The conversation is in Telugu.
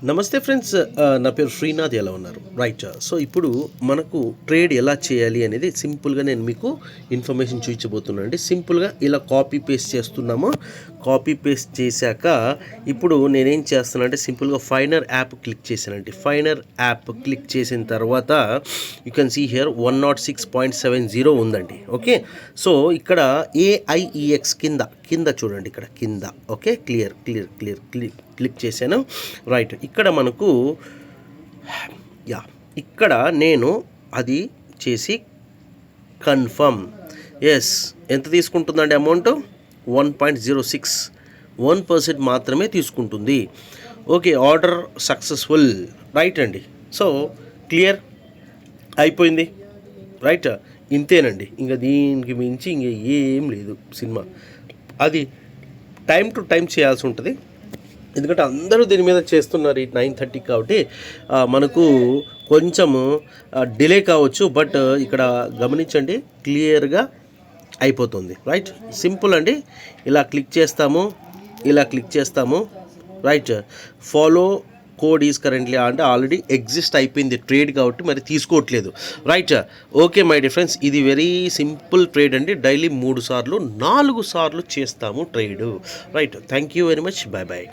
నమస్తే ఫ్రెండ్స్, నా పేరు శ్రీనాథ్. ఎలా ఉన్నారు? రైట్. సో ఇప్పుడు మనకు ట్రేడ్ ఎలా చేయాలి అనేది సింపుల్గా నేను మీకు ఇన్ఫర్మేషన్ చూపించబోతున్నాను అండి. సింపుల్గా ఇలా కాపీ పేస్ట్ చేస్తున్నాము. కాపీ పేస్ట్ చేశాక ఇప్పుడు నేనేం చేస్తాను అంటే సింపుల్గా ఫైనర్ యాప్ క్లిక్ చేశానండి. ఫైనర్ యాప్ క్లిక్ చేసిన తర్వాత యూ కెన్ సీ హియర్ 106.70 ఉందండి. ఓకే, సో ఇక్కడ AIEX కింద చూడండి, ఇక్కడ కింద. ఓకే, క్లిక్ చేశాను. రైట్, ఇక్కడ మనకు ఇక్కడ నేను అది చేసి కన్ఫర్మ్. ఎస్, ఎంత తీసుకుంటుందండి అమౌంట్? 1.06, 1% మాత్రమే తీసుకుంటుంది. Okay, order successful. రైట్ అండి. సో క్లియర్ అయిపోయింది. రైట్, ఇంతేనండి. ఇంకా దీనికి మించి ఇంక ఏం లేదు సినిమా. అది టైం టు టైం చేయాల్సి ఉంటుంది, ఎందుకంటే అందరూ దీని మీద చేస్తున్నారు ఈ 9:30 కాబట్టి మనకు కొంచెము డిలే కావచ్చు. బట్ ఇక్కడ గమనించండి, క్లియర్గా అయిపోతుంది. రైట్, సింపుల్ అండి. ఇలా క్లిక్ చేస్తాము. Right, follow code is currently అంటే ఆల్రెడీ ఎగ్జిస్ట్ అయిపోయింది ట్రేడ్ కాబట్టి మరి తీసుకోవట్లేదు. Right, okay my dear friends, ఇది వెరీ సింపుల్ ట్రేడ్ అండి. డైలీ 3 సార్లు 4 సార్లు చేస్తాము trade. Right, thank you very much. Bye bye.